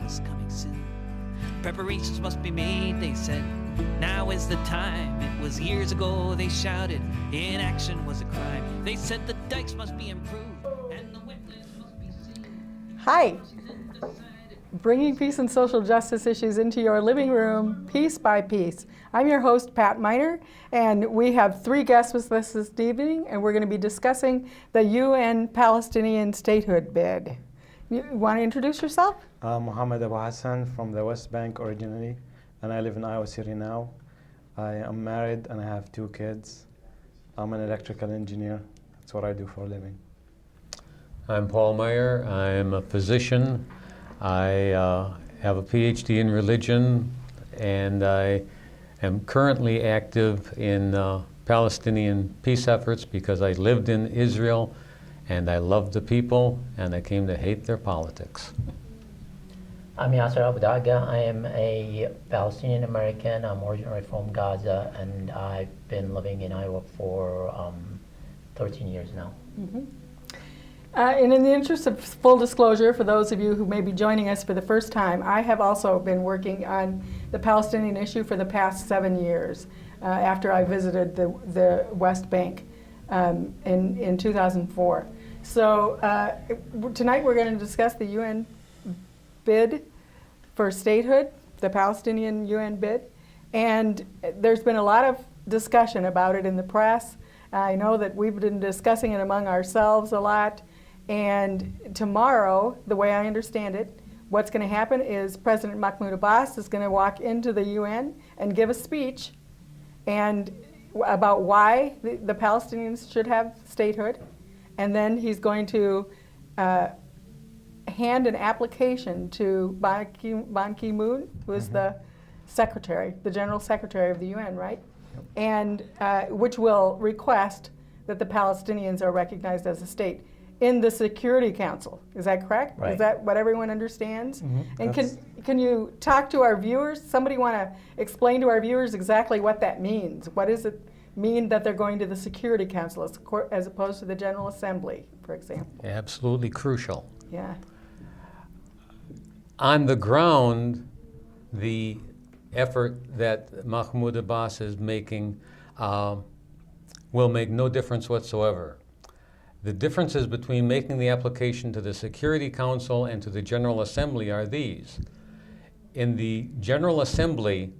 was coming soon. Preparations must be made, they said. Now is the time. It was years ago, they shouted. Inaction was a crime. They said the dikes must be improved and the wetlands must be seen. Hi. Bringing peace and social justice issues into your living room, piece by piece. I'm your host, Pat Miner, and we have three guests with us this evening, and we're going to be discussing the UN Palestinian Statehood bid. You want to introduce yourself? Mohammed Abu-Hasan from the West Bank originally, and I live in Iowa City now. I am married and I have 2 kids. I'm an electrical engineer. That's what I do for a living. I'm Paul Meyer. I'm a physician. I have a PhD in religion, and I am currently active in Palestinian peace efforts because I lived in Israel and I love the people and I came to hate their politics. I'm Yasser Abudaga. I am a Palestinian American. I'm originally from Gaza, and I've been living in Iowa for 13 years now. Mm-hmm. And in the interest of full disclosure, for those of you who may be joining us for the first time, I have also been working on the Palestinian issue for the past 7 years after I visited the West Bank in 2004. So tonight we're going to discuss the UN bid for statehood, the Palestinian UN bid, and there's been a lot of discussion about it in the press. I know that we've been discussing it among ourselves a lot. And tomorrow, the way I understand it, what's going to happen is President Mahmoud Abbas is going to walk into the UN and give a speech and about why the Palestinians should have statehood. And then he's going to hand an application to Ban Ki-moon, who is the secretary, the general secretary of the UN, right? Yep. And which will request that the Palestinians are recognized as a state in the Security Council. Is that correct? Right. Is that what everyone understands? Mm-hmm. And can you talk to our viewers? Somebody want to explain to our viewers exactly what that means? What does it mean that they're going to the Security Council as opposed to the General Assembly, for example? Absolutely crucial. Yeah. On the ground, the effort that Mahmoud Abbas is making will make no difference whatsoever. The differences between making the application to the Security Council and to the General Assembly are these. In the General Assembly,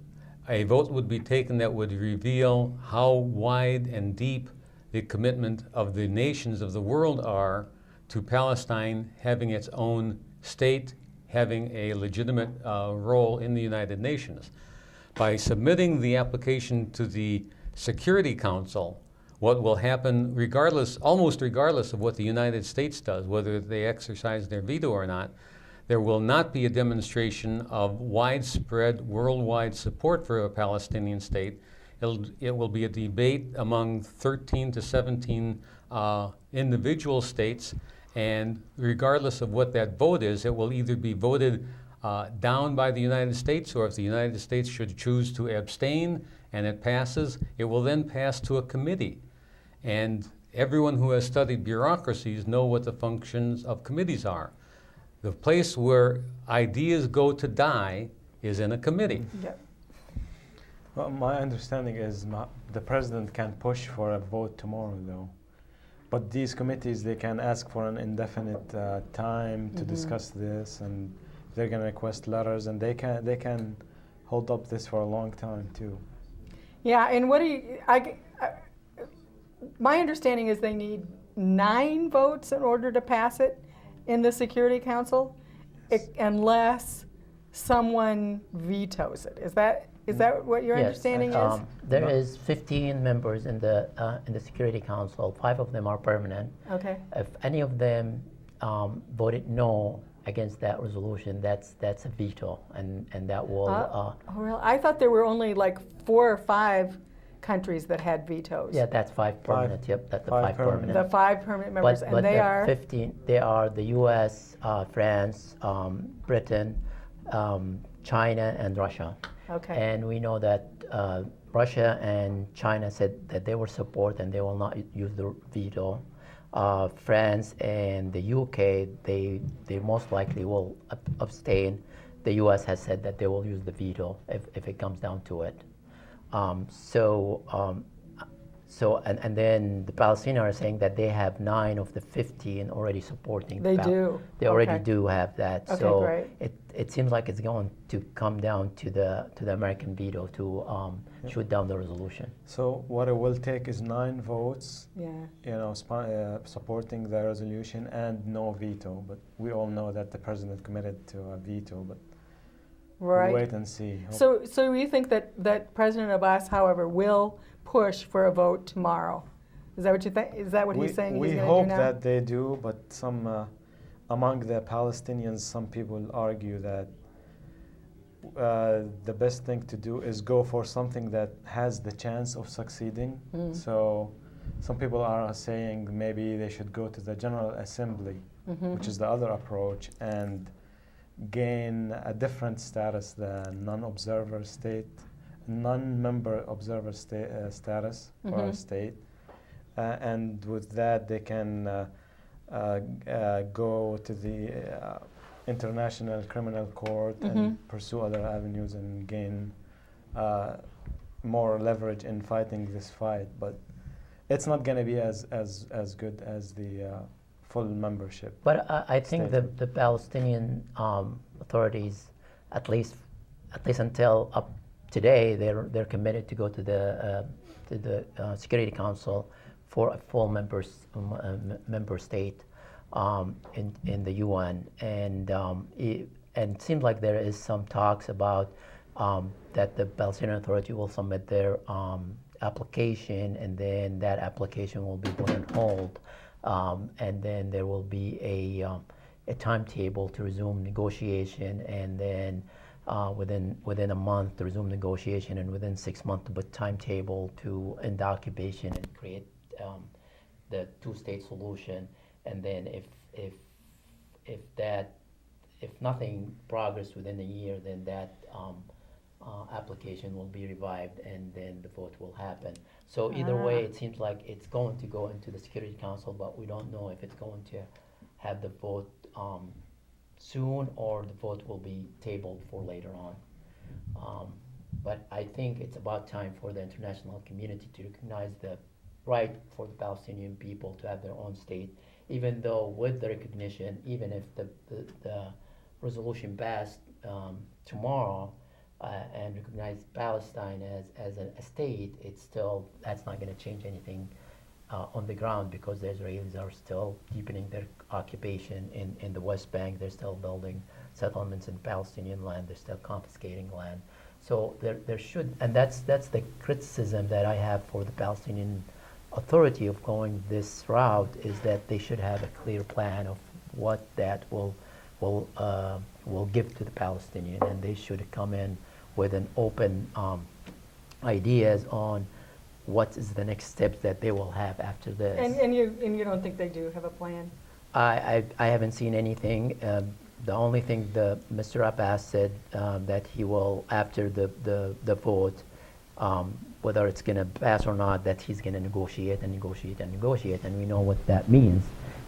a vote would be taken that would reveal how wide and deep the commitment of the nations of the world are to Palestine having its own state, having a legitimate role in the United Nations. By submitting the application to the Security Council, what will happen, almost regardless of what the United States does, whether they exercise their veto or not, there will not be a demonstration of widespread worldwide support for a Palestinian state. It will be a debate among 13 to 17 individual states, and regardless of what that vote is, it will either be voted down by the United States, or if the United States should choose to abstain and it passes, it will then pass to a committee. And everyone who has studied bureaucracies know what the functions of committees are. The place where ideas go to die is in a committee. Yep. Well, my understanding is the president can push for a vote tomorrow, though. But these committees, they can ask for an indefinite time to discuss this, and they're going to request letters, and they can hold up this for a long time too. Yeah, and what do you? My understanding is they need 9 votes in order to pass it in the Security Council, unless someone vetoes it. Is that what your understanding is? There is 15 members in the Security Council. 5 of them are permanent. Okay. If any of them voted no against that resolution, that's a veto, and that will. Oh, really? I thought there were only like 4 or 5 countries that had vetoes. Yeah, that's 5 permanent. Yep, that's the 5 permanent. The 5 permanent members, but and they are 15. They are the U.S., France, Britain, China, and Russia. Okay. And we know that Russia and China said that they will support and they will not use the veto. France and the UK, they most likely will abstain. the U.S. has said that they will use the veto if it comes down to it. And then the Palestinians are saying that they have 9 of the 15 already supporting. They do. They already Okay. do have that. Okay, So great. it seems like it's going to come down to the American veto to shoot down the resolution. So what it will take is 9 votes, Yeah. supporting the resolution and no veto. But we all know that the president committed to a veto. But Right. we'll wait and see. So you think that President Abbas, however, will push for a vote tomorrow? Is that what you think? Is that what he's saying We he's going to hope do now? that they do, but some among the Palestinians, some people argue that the best thing to do is go for something that has the chance of succeeding. Mm. So some people are saying maybe they should go to the General Assembly, Mhm. which is the other approach, and gain a different status, the non-observer state, non-member observer status for a Mhm. state. And with that, they can go to the International Criminal Court Mhm. and pursue other avenues and gain more leverage in fighting this fight. But it's not going to be as good as the full membership. But I think Statehood. the Palestinian authorities, at least until up today, they're committed to go to the Security Council for a full member state in the UN, and it seems like there is some talks about that the Palestinian Authority will submit their application, and then that application will be put on hold, and then there will be a timetable to resume negotiation, and then within a month to resume negotiation, and within 6 months to put timetable to end occupation and create the two-state solution. And then if nothing progress within a year, then that application will be revived, and then the vote will happen. So either way, it seems like it's going to go into the Security Council, but we don't know if it's going to have the vote soon, or the vote will be tabled for later on. But I think it's about time for the international community to recognize the right for the Palestinian people to have their own state, even though with the recognition, even if the resolution passed tomorrow and recognize Palestine as a state, that's not going to change anything on the ground, because the Israelis are still deepening their occupation in the West Bank. They're still building settlements in Palestinian land. They're still confiscating land. So there should, and that's the criticism that I have for the Palestinian Authority of going this route, is that they should have a clear plan of what that will give to the Palestinian, and they should come in with an open ideas on what is the next steps that they will have after this. And you don't think they do have a plan? I haven't seen anything. The only thing Mr. Abbas said that he will, after the vote, whether it's going to pass or not, that he's going to negotiate and negotiate and negotiate, and we know what that means.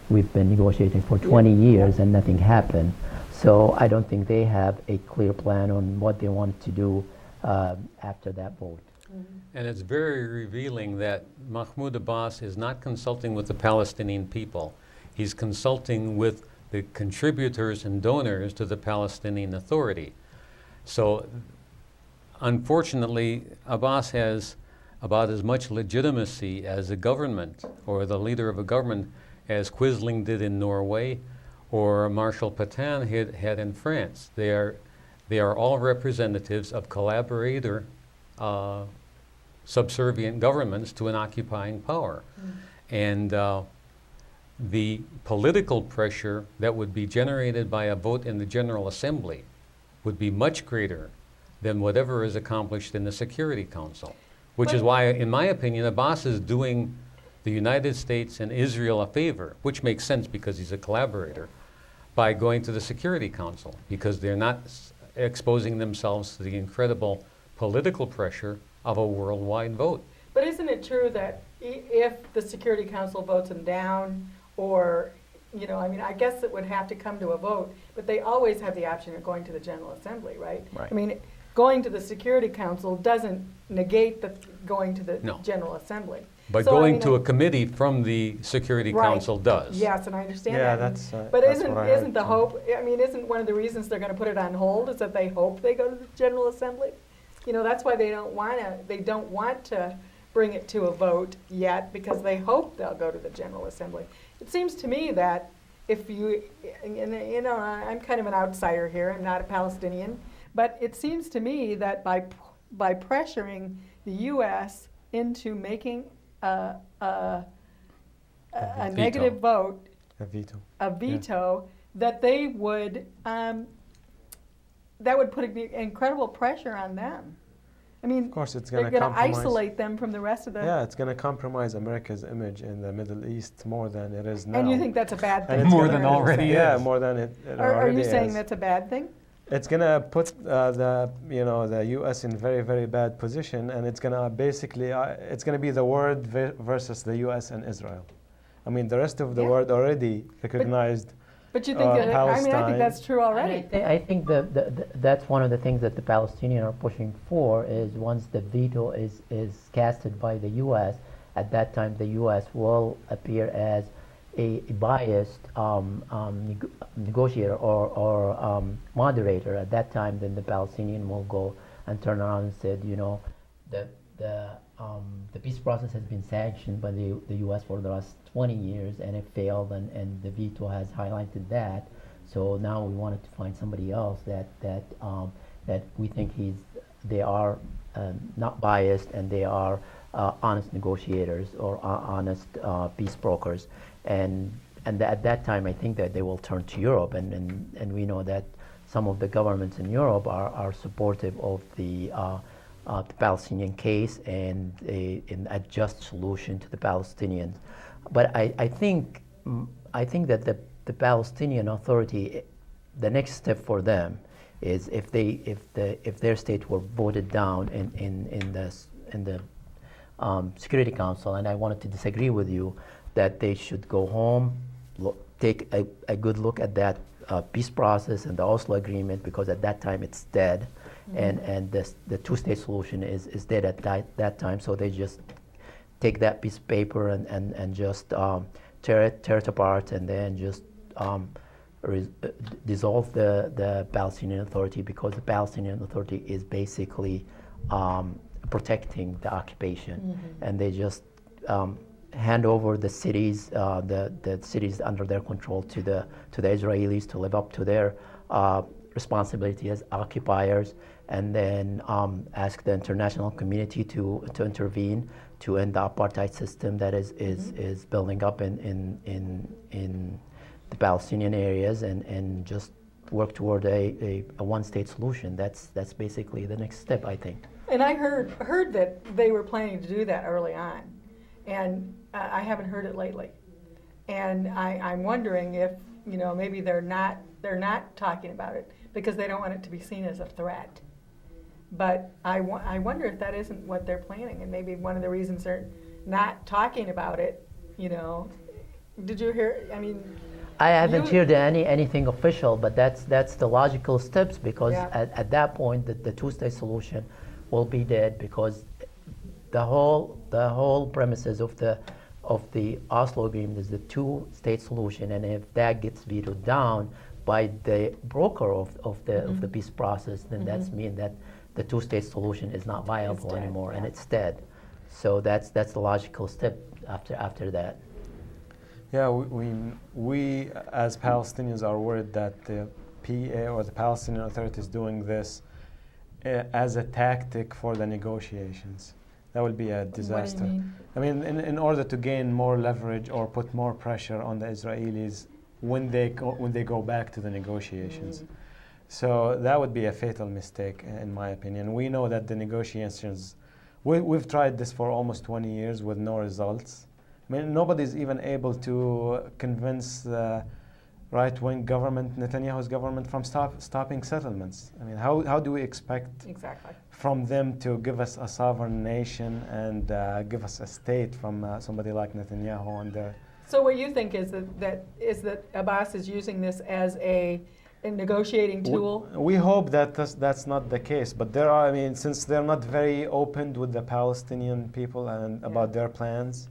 We've been negotiating for 20 years and nothing happened. So I don't think they have a clear plan on what they want to do after that vote. And it's very revealing that Mahmoud Abbas is not consulting with the Palestinian people. He's consulting with the contributors and donors to the Palestinian Authority. So unfortunately, Abbas has about as much legitimacy as a government or the leader of a government as Quisling did in Norway or Marshal Pétain had in France. They are all representatives of collaborator subservient governments to an occupying power. And the political pressure that would be generated by a vote in the General Assembly would be much greater than whatever is accomplished in the Security Council, which is why, in my opinion, Abbas is doing the United States and Israel a favor, which makes sense because he's a collaborator, by going to the Security Council, because they're not exposing themselves to the incredible political pressure of a worldwide vote. But isn't it true that if the Security Council votes him down, or I mean, I guess it would have to come to a vote, but they always have the option of going to the General Assembly, right? Right. I mean, going to the Security Council doesn't negate the going to the No. General Assembly. But So, I going mean, to a committee from the Security Right. Council does. Yes, and I understand Yeah, that. But that's isn't what I heard isn't the too. hope? I mean, isn't one of the reasons they're going to put it on hold is that they hope they go to the General Assembly? That's why they don't want to bring it to a vote yet, because they hope they'll go to the General Assembly. It seems to me that if you, and I'm kind of an outsider here. I'm not a Palestinian, but it seems to me that by pressuring the U.S. into making a Veto. negative vote, A veto. that they would, that would put incredible pressure on them. I mean, Of course, it's they're going to going to compromise. isolate them from the rest of the. Yeah, it's going to compromise America's image in the Middle East more than it is now. And you think that's a bad And thing? it's More gonna- than already Yeah, is. more than it Are already you saying is. that's a bad thing? It's gonna put the U.S. in very, very bad position, and it's gonna basically it's gonna be the world versus the U.S. and Israel. I mean, the rest of the Yeah. world already recognized. But you think that, I mean, I Palestine. think that's true already. I think that's one of the things that the Palestinians are pushing for is once the veto is casted by the U.S., at that time the U.S. will appear as a biased negotiator or moderator. At that time, then the Palestinian will go and turn around and said, the peace process has been sanctioned by the U.S. for the last 20 years, and it failed, and the veto has highlighted that. So now we wanted to find somebody else that we think they are not biased, and they are honest negotiators or honest peace brokers. And at that time, I think that they will turn to Europe, and we know that some of the governments in Europe are supportive of the Palestinian case and a just solution to the Palestinians. But I think that the Palestinian Authority, the next step for them is if their state were voted down in the Security Council, and I wanted to disagree with you, that they should go home, take a good look at that peace process and the Oslo Agreement, because at that time it's dead. And the two-state solution is dead at that time. So they just take that piece of paper and just tear it apart, and then just dissolve the Palestinian Authority, because the Palestinian Authority is basically protecting the occupation, and they just hand over the cities, the cities under their control to the Israelis to live up to their responsibility as occupiers, and then ask the international community to intervene to end the apartheid system that is building up in the Palestinian areas, and just work toward a one-state solution. That's basically the next step, I think. And I heard that they were planning to do that early on, and I haven't heard it lately. And I'm wondering if maybe they're not talking about it because they don't want it to be seen as a threat. But I wonder if that isn't what they're planning, and maybe one of the reasons they're not talking about it. Did you hear? I mean, I haven't heard anything official, but that's the logical steps, because Yeah. at that point the two-state solution will be dead, because the whole premises of the Oslo Agreement is the two-state solution, and if that gets vetoed down by the broker of the peace process, then that's mean that the two-state solution is not viable dead, anymore, and yeah. it's dead. So that's the logical step after that. Yeah, we as Palestinians are worried that the PA or the Palestinian Authority is doing this as a tactic for the negotiations. That will be a disaster. What do you mean? I mean, in order to gain more leverage or put more pressure on the Israelis when they go back to the negotiations. So that would be a fatal mistake, in my opinion. We know that the negotiations, we've tried this for almost 20 years with no results. I mean, nobody's even able to convince the right-wing government, Netanyahu's government, from stopping settlements. I mean, how do we expect Exactly. from them to give us a sovereign nation and give us a state from somebody like Netanyahu and So what you think is that Abbas is using this as a negotiating tool? We hope that that's not the case, but there are. I mean, since they're not very open with the Palestinian people and about their plans,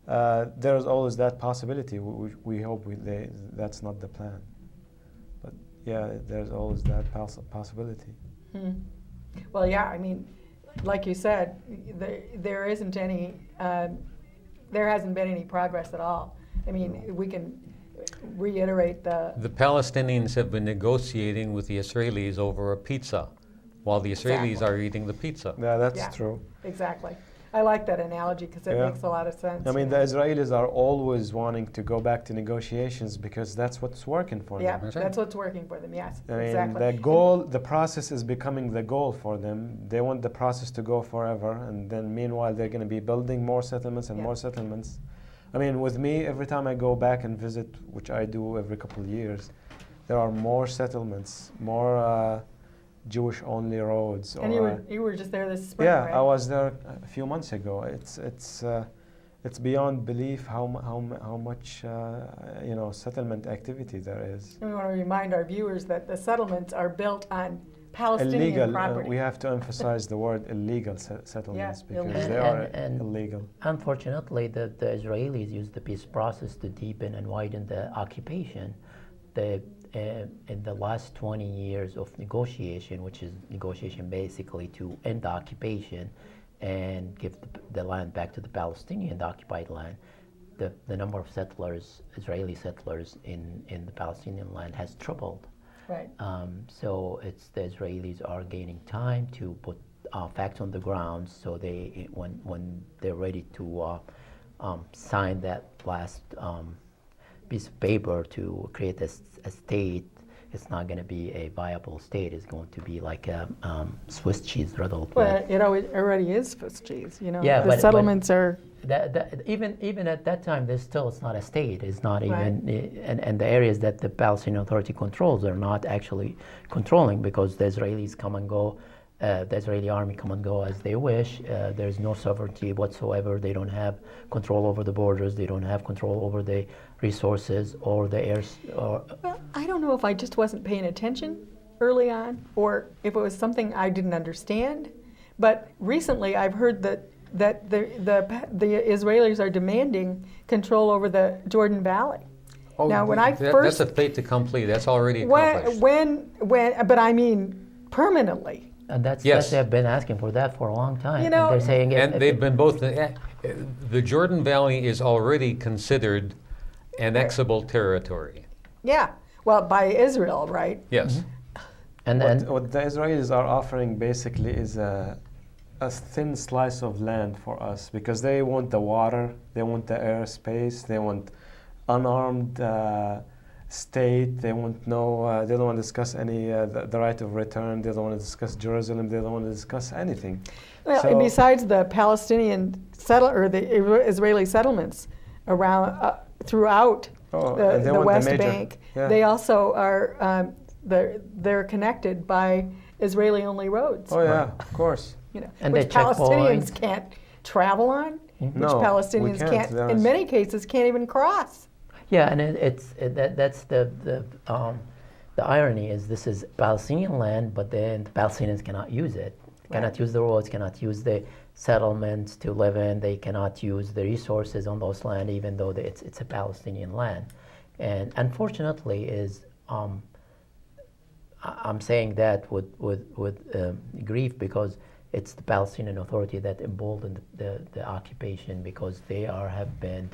there's always that possibility. We hope that's not the plan, but yeah, there's always that possibility. Well, yeah. I mean, like you said, there isn't any. There hasn't been any progress at all. I mean, we can reiterate The Palestinians have been negotiating with the Israelis over a pizza, while the Israelis Exactly. are eating the pizza. Yeah, that's true. Exactly. I like that analogy because it makes a lot of sense. I mean, the Israelis are always wanting to go back to negotiations because that's what's working for Yeah, them. that's what's working for them. Yes, I mean, exactly. the goal, the process is becoming the goal for them. They want the process to go forever, and then meanwhile they're going to be building more settlements and more settlements. I mean, with me, every time I go back and visit, which I do every couple of years, there are more settlements, more Jewish-only roads. And you were just there this spring, yeah, right? I was there a few months ago. It's beyond belief how much settlement activity there is. And we want to remind our viewers that the settlements are built on Palestinian Illegal. property. We have to emphasize the word illegal settlements because illegal. they are And illegal. unfortunately, the Israelis used the peace process to deepen and widen the occupation. In the last 20 years of negotiation, which is negotiation basically to end the occupation and give the land back to the Palestinian, the occupied land, the number of settlers, Israeli settlers in the Palestinian land has tripled. Right. So the Israelis are gaining time to put facts on the ground, so when they're ready to sign that last piece of paper to create a state, it's not going to be a viable state. It's going to be like a Swiss cheese riddled. Well, it already is Swiss cheese. Yeah, the but settlements are. Even at that time, it's not a state. It's not Right. even, and the areas that the Palestinian Authority controls are not actually controlling because the Israelis come and go, the Israeli army come and go as they wish. There's no sovereignty whatsoever. They don't have control over the borders. They don't have control over the resources or the air. Well, I don't know if I just wasn't paying attention early on, or if it was something I didn't understand. But recently, I've heard that the Israelis are demanding control over the Jordan Valley. Oh, Now, when I that's first a fait accompli. That's already accomplished. but I mean permanently. And that's Yes. they've been asking for that for a long time. You know- and they're saying And they've been both. The Jordan Valley is already considered annexable territory. Yeah. Well, by Israel, right? Yes. and then What the Israelis are offering basically is a thin slice of land for us because they want the water, they want the airspace, they want unarmed state, they want they don't want to discuss any the right of return, they don't want to discuss Jerusalem, they don't want to discuss anything. Well, So- and besides the Palestinian the Israeli settlements around throughout and they the want West major- Bank, yeah. they also are they're connected by Israeli-only roads. Oh yeah, of course. And Which the checkpoints. Palestinians can't travel on, which No, we Palestinians can't. can't, There's- in many cases, can't even cross. Yeah, and that's the irony is this is Palestinian land, but then the Palestinians cannot use it. Cannot use the roads, cannot use the settlements to live in. They cannot use the resources on those land, even though it's a Palestinian land. And unfortunately, I'm saying that with grief because it's the Palestinian Authority that emboldened the occupation because they have been,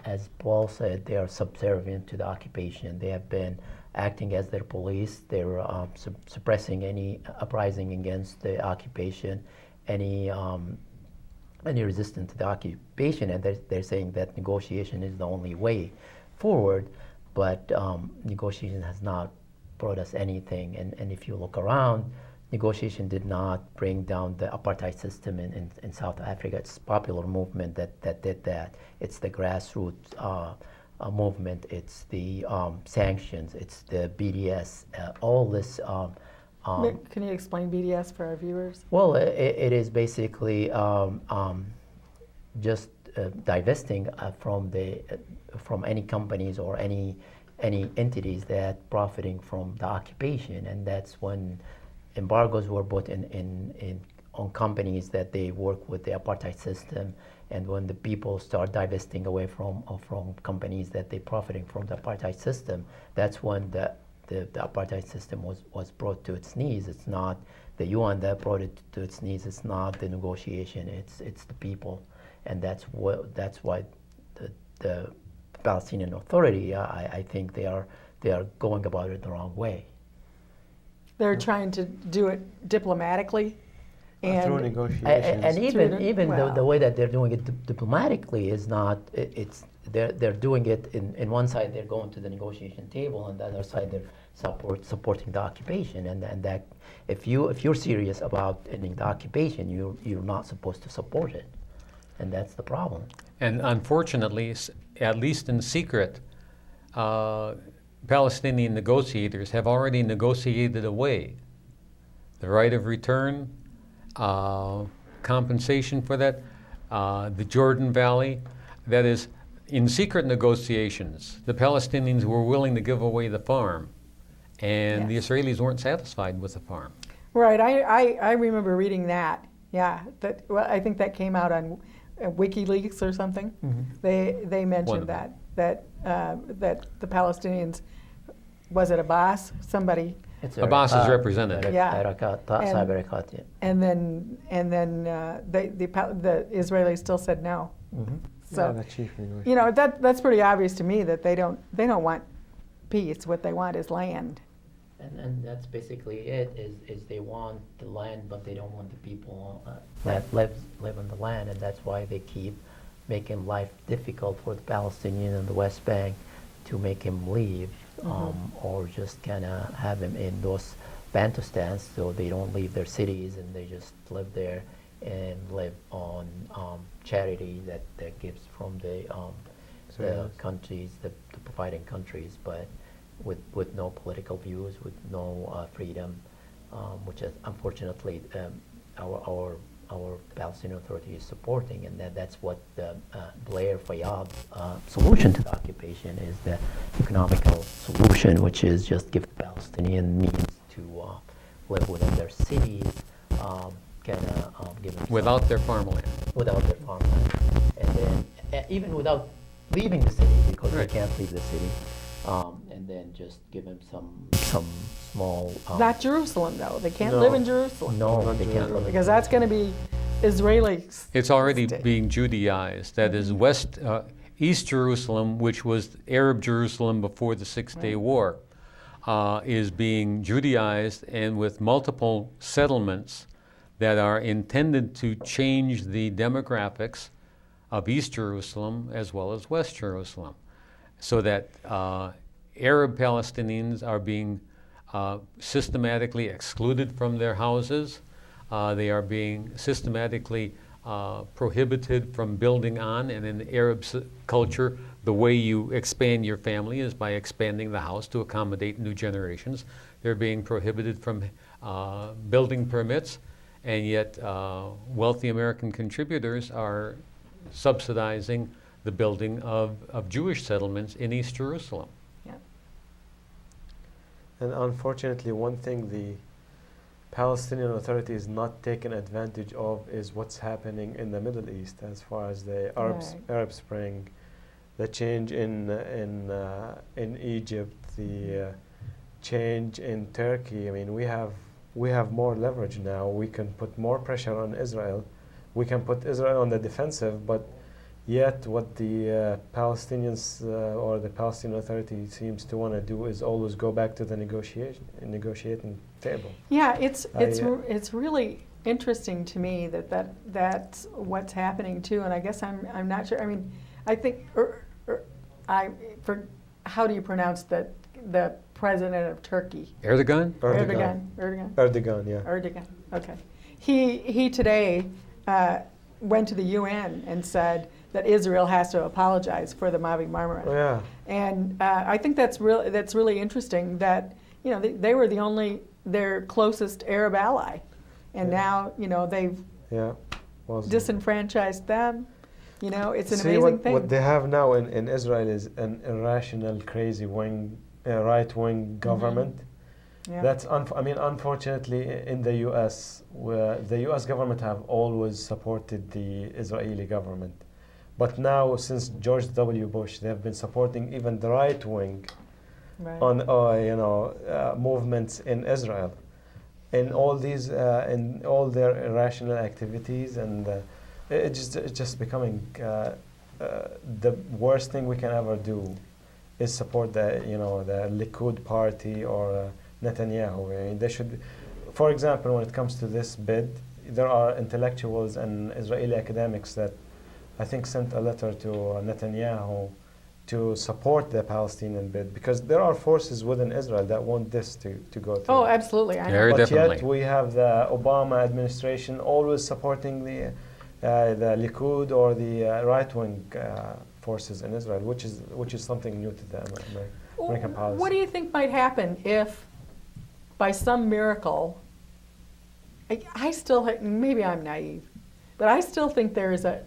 as Paul said, they are subservient to the occupation. They have been acting as their police. They're suppressing any uprising against the occupation, any resistance to the occupation, and they're saying that negotiation is the only way forward. But negotiation has not brought us anything. And if you look around, negotiation did not bring down the apartheid system in South Africa. It's a popular movement that did that. It's the grassroots movement. It's the sanctions. It's the BDS. All this. Can you explain BDS for our viewers? Well, it is basically just divesting from any companies or any entities that profiting from the occupation, and that's when embargoes were put in on companies that they work with the apartheid system, and when the people start divesting away from companies that they profiting from the apartheid system, that's when the apartheid system was brought to its knees. It's not the UN that brought it to its knees. It's not the negotiation. It's the people, and that's why the Palestinian Authority, I think they are going about it the wrong way. They're trying to do it diplomatically, Through and negotiations. And even well. the way that they're doing it diplomatically is not. They're doing it in one side. They're going to the negotiation table, and the other side they're supporting the occupation. And that if you're serious about ending the occupation, you're not supposed to support it, and that's the problem. And unfortunately, at least in secret, Palestinian negotiators have already negotiated away the right of return, compensation for that, the Jordan Valley. That is, in secret negotiations, the Palestinians were willing to give away the farm, and the Yes. Israelis weren't satisfied with the farm. right. I remember reading that. Yeah, well, I think that came out on WikiLeaks or something. They mentioned of that the Palestinians, was it Abbas, somebody, It's Abbas's representative. Yeah. Yeah. and then the Israelis still said no. So the chief negotiator. you know that's pretty obvious to me that they don't want peace. What they want is land. And that's basically it. Is they want the land, but they don't want the people that live on the land, and that's why they keep making life difficult for the Palestinian in the West Bank to make him leave, or just kind of have him in those bantustans so they don't leave their cities and they just live there and live on charity that gives from the countries, the providing countries, but with no political views, with no freedom, which is unfortunately our Palestinian Authority is supporting, and that's what the Blair Fayyad's solution to the occupation is, the economical solution, which is just give the Palestinian means to live within their cities, give them Without their farmland. without their farmland, and then even without leaving the city, because Right. they can't leave the city, and then just give them some small. Not Jerusalem though. They can't No. live in Jerusalem No, Not they can't Jerusalem. live in because that's going to be Israeli. It's already State. being Judaized. That is, East Jerusalem, which was Arab Jerusalem before the Six-Day War, is being Judaized, and with multiple settlements that are intended to change the demographics of East Jerusalem as well as West Jerusalem, so that Arab Palestinians are being systematically excluded from their houses. They are being systematically prohibited from building on, and in Arab culture, the way you expand your family is by expanding the house to accommodate new generations. They're being prohibited from building permits, and yet wealthy American contributors are subsidizing the building of Jewish settlements in East Jerusalem. And unfortunately, one thing the Palestinian Authority is not taking advantage of is what's happening in the Middle East, as far as the Arab Spring, the change in Egypt, the change in Turkey. I mean, we have more leverage now. We can put more pressure on Israel. We can put Israel on the defensive, but yet what the Palestinians or the Palestinian Authority seems to want to do is always go back to the negotiating table. Yeah, it's really interesting to me that's what's happening too, and I guess I'm not sure. I mean, I think how do you pronounce the president of Turkey? Erdogan? Erdogan. Erdogan, yeah. Erdogan. Okay. He today went to the UN and said that Israel has to apologize for the Mavi Marmara. Oh, yeah. And I think that's really interesting that they were their closest Arab ally, and now they've Yeah. Was disenfranchised them. You know, it's an See, amazing thing. what they have now in Israel is an irrational, crazy right-wing government. Yeah. That's unfortunately in the U.S., where the U.S. government have always supported the Israeli government, but now since George W. Bush, they have been supporting even the right wing Right. on movements in Israel, in all their irrational activities, and it's just becoming the worst thing we can ever do is support the Likud party or Netanyahu. I mean, they should, for example, when it comes to this bid, there are intellectuals and Israeli academics that I think sent a letter to Netanyahu to support the Palestinian bid, because there are forces within Israel that want this to go through. Oh, absolutely. I know. Very But definitely. yet we have the Obama administration always supporting the Likud or the right-wing forces in Israel, which is something new to the American policy. What do you think might happen if, by some miracle, I still, maybe I'm naive, but I still think there is a,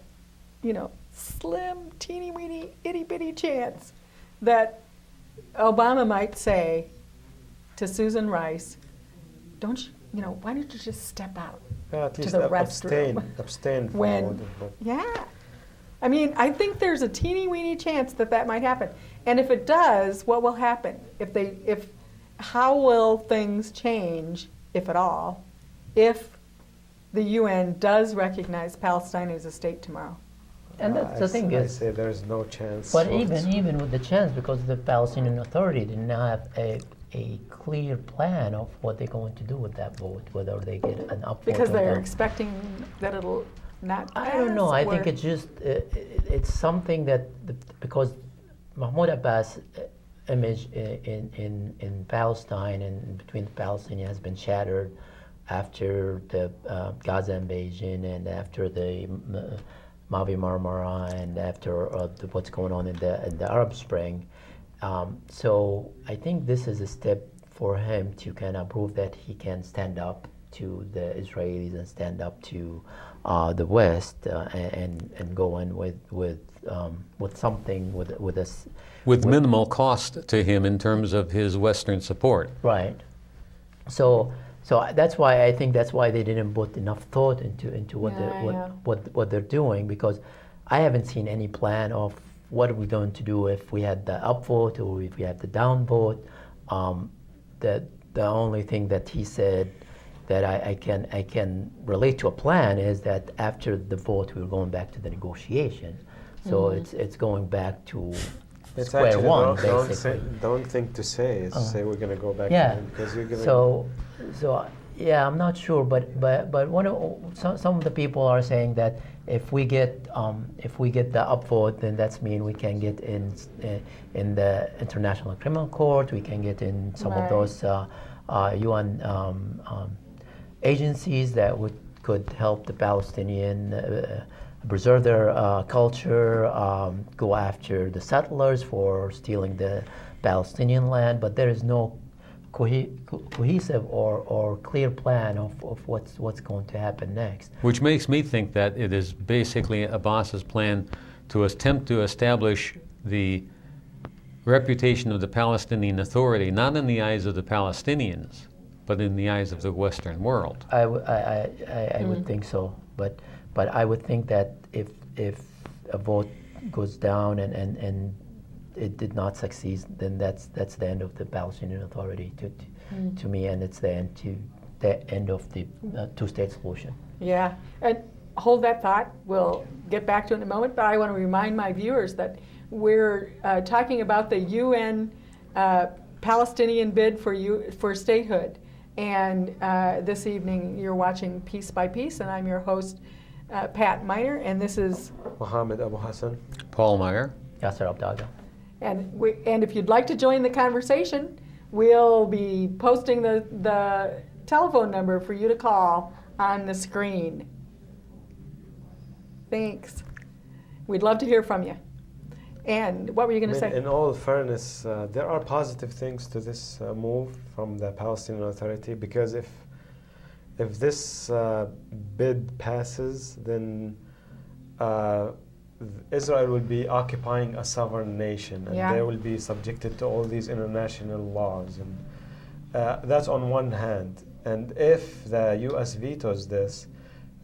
slim, teeny weeny, itty bitty chance that Obama might say to Susan Rice, why don't you just step out? At to least the restroom. abstain from When- all this, but Yeah. I mean, I think there's a teeny weeny chance that might happen. And if it does, what will happen? How will things change, if at all, if the UN does recognize Palestine as a state tomorrow? And that's the I thing I is, say there's no chance. but of- even with the chance, because the Palestinian Authority didn't have a clear plan of what they're going to do with that vote, whether they get an upvote Because or they're down. expecting that it'll not pass? I don't know. I think or- it's just it's something that because Mahmoud Abbas' image in Palestine and between the Palestinians has been shattered after the Gaza invasion and after the Mavi Marmara and after what's going on in the Arab Spring. So I think this is a step for him to kind of prove that he can stand up to the Israelis and stand up to the West and go in with something with us. With minimal cost to him in terms of his Western support. Right. So that's why I think that's why they didn't put enough thought into what Yeah, what they're doing, because I haven't seen any plan of what are we going to do if we had the upvote or if we had the downvote. The only thing that he said that I can relate to a plan is that after the vote we're going back to the negotiations. So it's going back to It's square actually one, the wrong basically. thing to say is say we're going to go back Yeah. to it, because you're giving So yeah, I'm not sure, but some of the people are saying that if we get the upvote, then that's mean we can get in the International Criminal Court. We can get in some of Right. those UN agencies that could help the Palestinian preserve their culture, go after the settlers for stealing the Palestinian land. But there is no cohesive or clear plan of what's going to happen next. Which makes me think that it is basically Abbas's plan to attempt to establish the reputation of the Palestinian Authority, not in the eyes of the Palestinians, but in the eyes of the Western world. I would think so, but I would think that if a vote goes down and it did not succeed, then that's the end of the Palestinian Authority to me, and it's the end of the two-state solution. Yeah, and hold that thought. We'll get back to it in a moment, but I want to remind my viewers that we're talking about the UN Palestinian bid for statehood. And this evening you're watching Piece by Piece, and I'm your host, Pat Miner, and this is... Mohammed Abu-Hasan. Paul Meyer. Yasser Abdaga. And if you'd like to join the conversation, we'll be posting the telephone number for you to call on the screen. Thanks. We'd love to hear from you. And what were you going to say? In all fairness, there are positive things to this move from the Palestinian Authority, because if this bid passes, then Israel will be occupying a sovereign nation, and Yeah. they will be subjected to all these international laws, and that's on one hand. And if the U.S. vetoes this,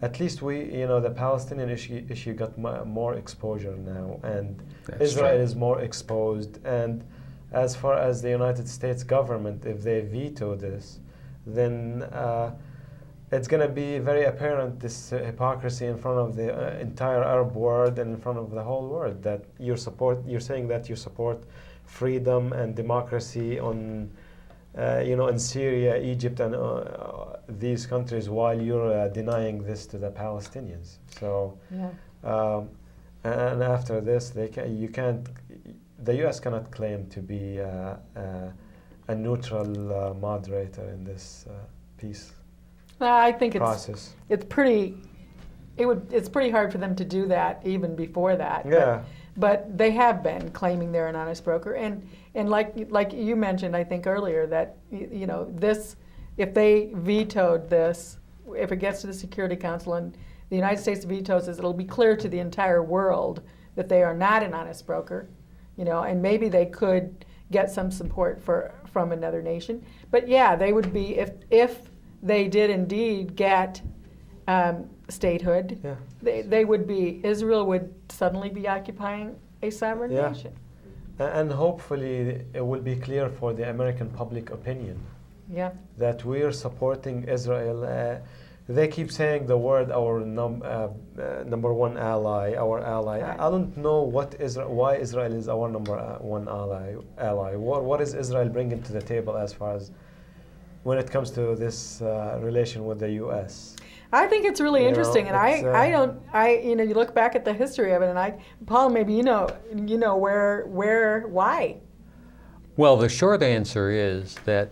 at least the Palestinian issue got more exposure now, and That's Israel true. is more exposed. And as far as the United States government, if they veto this, then it's going to be very apparent, this hypocrisy in front of the entire Arab world and in front of the whole world, that you're saying that you support freedom and democracy on, in Syria, Egypt, and these countries, while you're denying this to the Palestinians. So, Yeah. and after this, the U.S. cannot claim to be a neutral moderator in this peace I think process. it's pretty hard for them to do that even before that. Yeah. But they have been claiming they're an honest broker, and like you mentioned, I think earlier, that this, if they vetoed this, if it gets to the Security Council and the United States vetoes this, it'll be clear to the entire world that they are not an honest broker, and maybe they could get some support from another nation. But yeah, they would be, if they did indeed get statehood, Yeah. Israel would suddenly be occupying a sovereign Yeah. nation. And hopefully it will be clear for the American public opinion Yeah. that we are supporting Israel. They keep saying the word our number one ally, our ally. Right. I don't know why Israel is our number one ally. What is Israel bringing to the table as far as when it comes to this relation with the U.S.? I think it's really interesting, and you look back at the history of it, and Paul, maybe why? Well, the short answer is that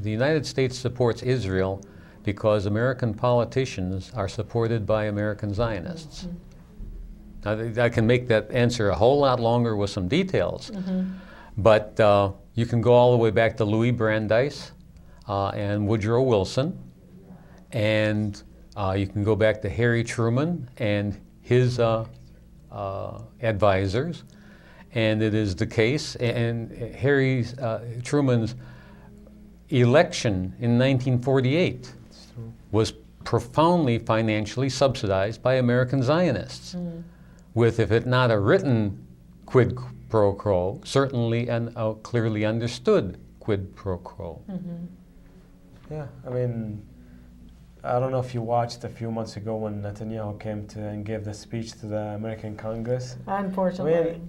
the United States supports Israel because American politicians are supported by American Zionists. I can make that answer a whole lot longer with some details, but you can go all the way back to Louis Brandeis and Woodrow Wilson, and you can go back to Harry Truman and his advisors, and it is the case, and Truman's election in 1948 was profoundly financially subsidized by American Zionists, with, if it not a written quid pro quo, certainly a clearly understood quid pro quo. Yeah, I mean, I don't know if you watched a few months ago when Netanyahu came and gave the speech to the American Congress. Unfortunately.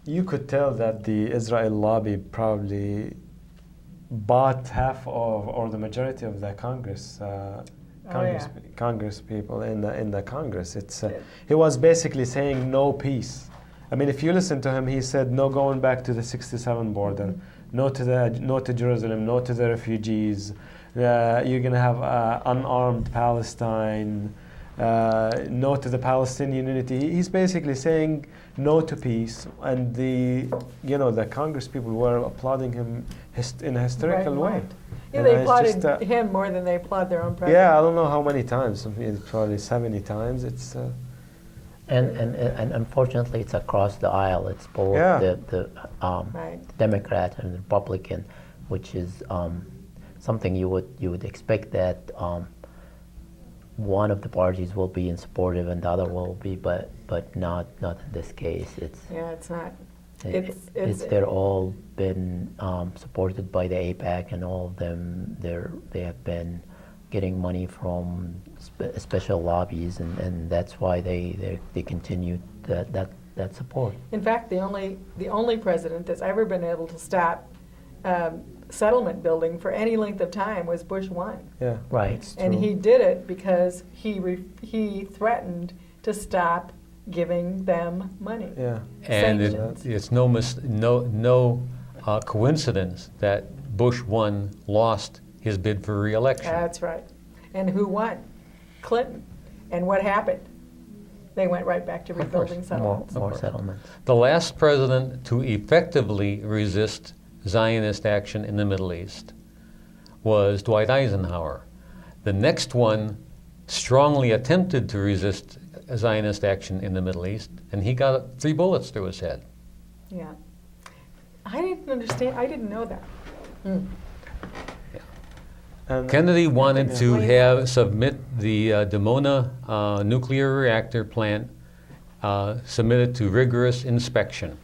You could tell that the Israel lobby probably bought half of, or the majority of the Congress people in the Congress. He was basically saying no peace. I mean, if you listen to him, he said no going back to the 67 border, no to Jerusalem, no to the refugees. You're going to have unarmed Palestine, no to the Palestinian unity. He's basically saying no to peace, and the Congress people were applauding him in a hysterical way. Yeah, And they it's applauded just, him more than they applaud their own president. yeah, I don't know how many times. It's probably 70 times. It's And unfortunately, it's across the aisle. It's both Yeah. the Right. Democrat and Republican, which is something you would expect that one of the parties will be in supportive and the other will be, but not in this case. It's not. they're all been supported by the AIPAC, and all of them they have been getting money from special lobbies, and that's why they continue that support. In fact, the only president that's ever been able to stop settlement building for any length of time was Bush 1. yeah, Right. it's And true. he did it because he threatened to stop giving them money. Yeah, And Sanctions. it's no coincidence that Bush 1 lost his bid for re-election. That's right. And who won? Clinton. And what happened? They went right back to course. rebuilding settlements. More settlements. The last president to effectively resist Zionist action in the Middle East was Dwight Eisenhower. The next one strongly attempted to resist Zionist action in the Middle East, and he got 3 bullets through his head. Yeah. I didn't understand. I didn't know that. And Kennedy wanted to submit the Dimona nuclear reactor plant submitted to rigorous inspection,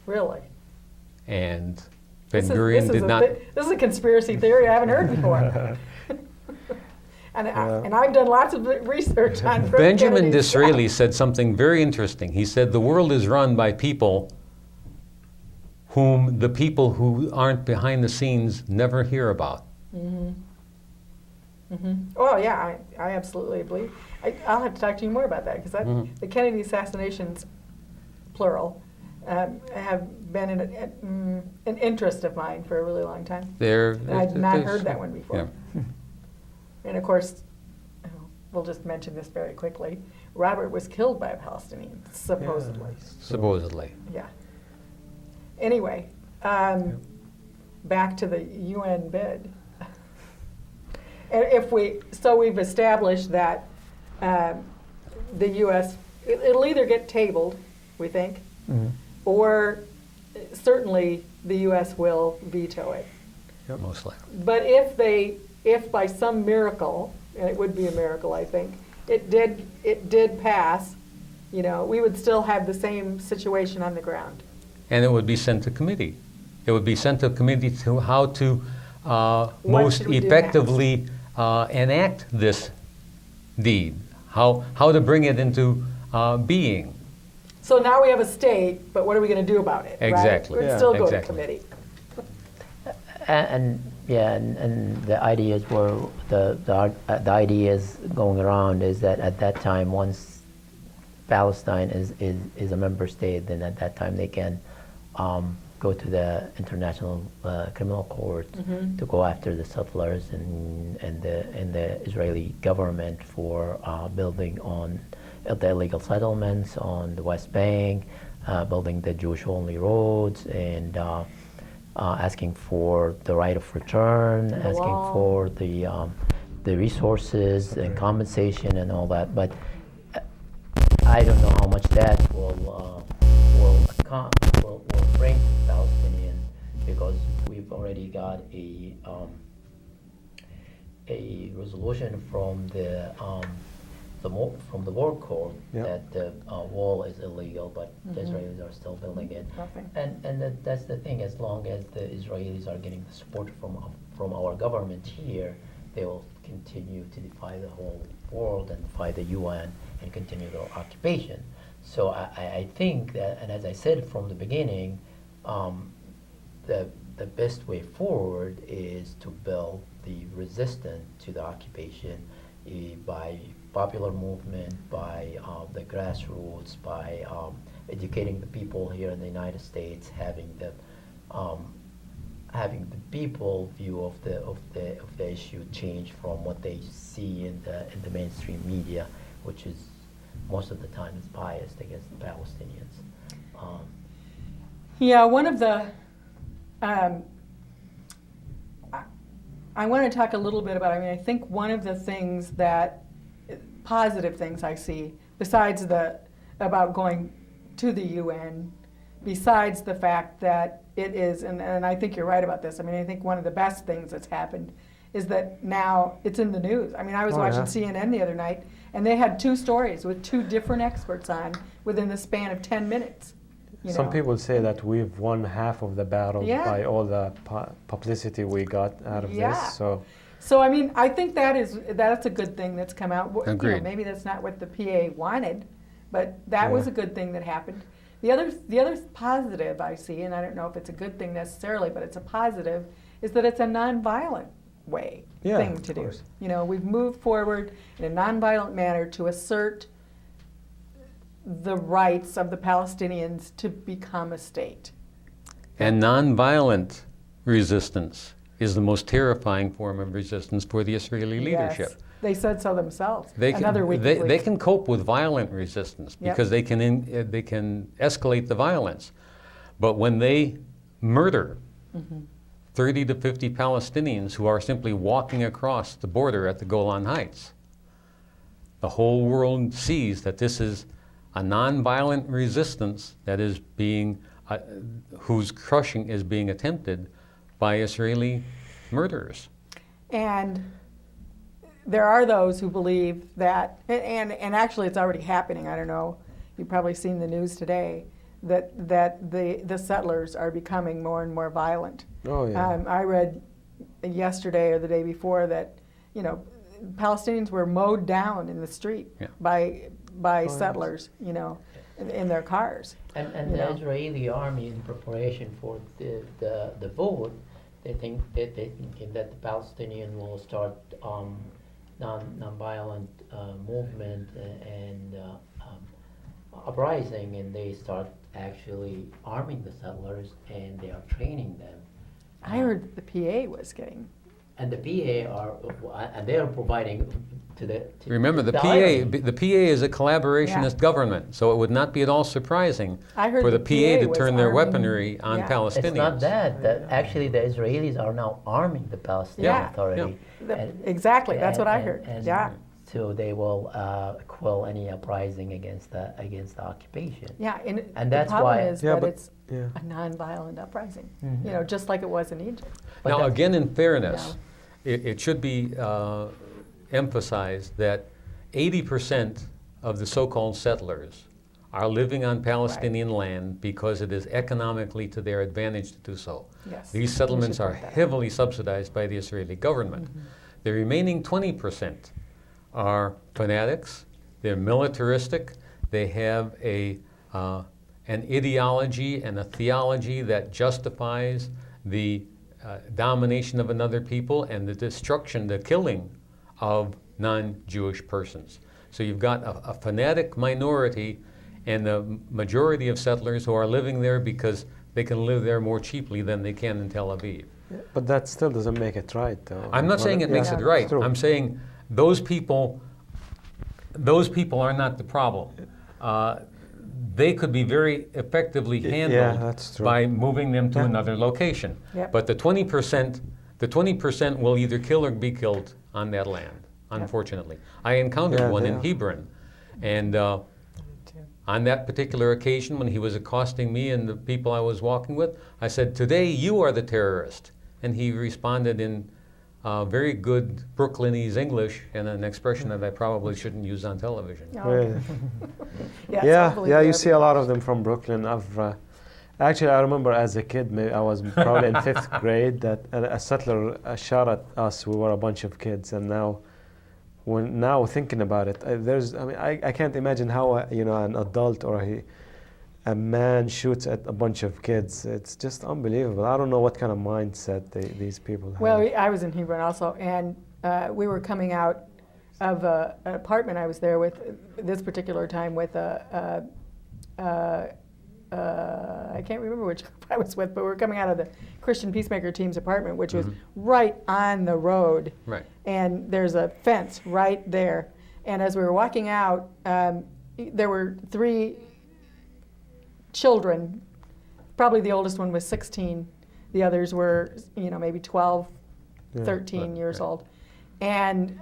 Really? and This Ben-Gurion did not. This is a conspiracy theory I haven't heard before. And I've done lots of research on Benjamin Kennedy's Disraeli stuff. said something very interesting. He said the world is run by people whom the people who aren't behind the scenes never hear about. Oh yeah, I absolutely believe. I'll have to talk to you more about that because the Kennedy assassinations, plural, have been an interest of mine for a really long time. And I'd not heard that one before. Yeah. And of course, we'll just mention this very quickly. Robert was killed by a Palestinian, supposedly. Supposedly. Yeah. Anyway, back to the UN bid. And we've established that the U.S. It'll either get tabled, we think, or certainly the U.S. will veto it. Most likely. But if by some miracle, and it would be a miracle, I think, it did pass, we would still have the same situation on the ground. And it would be sent to committee. It would be sent to committee to how to most should we do effectively enact this deed, how to bring it into being. So now we have a state, but what are we going to do about it? Exactly. Right? It would Yeah. still go Exactly. to committee. And the ideas were the ideas going around is that at that time, once Palestine is a member state, then at that time they can go to the International Criminal Court to go after the settlers and the Israeli government for building on the illegal settlements on the West Bank, building the Jewish-only roads, and asking for the right of return, The asking wall. for the resources and compensation and all that. But I don't know how much that will bring to the Palestinian, because we've already got a resolution from the World Court Yeah. that the wall is illegal, but the Israelis are still building it. Nothing. And that's the thing. As long as the Israelis are getting the support from our government here, they will continue to defy the whole world and defy the UN and continue their occupation. So I think that, and as I said from the beginning, the best way forward is to build the resistance to the occupation by popular movement, by the grassroots, by educating the people here in the United States, having the people view of the issue change from what they see in the mainstream media, which is most of the time is biased against the Palestinians. Yeah, one of the, I want to talk a little bit about, I think one of the things that, positive things I see, besides about going to the UN, besides the fact that it is, and I think you're right about this, I think one of the best things that's happened is that now it's in the news. I was watching CNN the other night, and they had 2 stories with 2 different experts on within the span of 10 minutes. Some people say that we've won half of the battle Yeah. by all the publicity we got out of Yeah. this. So So I think that's a good thing that's come out. Agreed. Maybe that's not what the PA wanted, but that was a good thing that happened. The other positive I see, and I don't know if it's a good thing necessarily, but it's a positive, is that it's a nonviolent thing to of do. course. We've moved forward in a nonviolent manner to assert the rights of the Palestinians to become a state. And nonviolent resistance is the most terrifying form of resistance for the Israeli leadership. Yes, they said so themselves. They Another can, week. they can cope with violent resistance Yep. because they can escalate the violence. But when they murder 30 to 50 Palestinians who are simply walking across the border at the Golan Heights, the whole world sees that this is a nonviolent resistance that is being, whose crushing is being attempted by Israeli murderers. And there are those who believe that, and actually it's already happening. I don't know, you've probably seen the news today, that the settlers are becoming more and more violent. Oh, yeah. I read yesterday or the day before that, Palestinians were mowed down in the street by settlers, in their cars. And the Israeli army, in preparation for the vote, they think that the Palestinian will start non-violent movement and uprising, and they start actually arming the settlers, and they are training them. I heard the PA was getting. And the PA and they are providing to the. Remember, the PA is a collaborationist government, so it would not be at all surprising for the PA to turn their weaponry on Palestinians. It's not that. Actually, the Israelis are now arming the Palestinian Authority. Exactly, that's what I heard. So they will quell any uprising against the occupation. Yeah, and the that's problem why is that it's a non-violent uprising. Just like it was in Egypt. But now, again, in fairness, it should be emphasized that 80% of the so-called settlers are living on Palestinian land because it is economically to their advantage to do so. Yes, these settlements are heavily subsidized by the Israeli government. The remaining 20% are fanatics, they're militaristic, they have an ideology and a theology that justifies the domination of another people and the destruction, the killing of non-Jewish persons. So you've got a fanatic minority and the majority of settlers who are living there because they can live there more cheaply than they can in Tel Aviv. But that still doesn't make it right, though. I'm not saying it makes it right. I'm saying those people are not the problem. They could be very effectively handled by moving them to another location. But the 20% will either kill or be killed on that land, unfortunately. I encountered one in Hebron, and on that particular occasion when he was accosting me and the people I was walking with, I said, "Today you are the terrorist." And he responded in very good Brooklynese English and an expression that I probably shouldn't use on television. Really? You see a lot of them from Brooklyn. Actually, I remember as a kid, I was probably in 5th grade, that a settler shot at us. We were a bunch of kids, and now thinking about it, I can't imagine how an adult or a man shoots at a bunch of kids. It's just unbelievable. I don't know what kind of mindset these people have. Well, I was in Hebron also, and we were coming out of an apartment. I was there with, this particular time, with I can't remember which group I was with, but we were coming out of the Christian Peacemaker team's apartment, which was right on the road. Right. And there's a fence right there. And as we were walking out, there were 3 children. Probably the oldest one was 16. The others were, maybe 12, 13 years old. And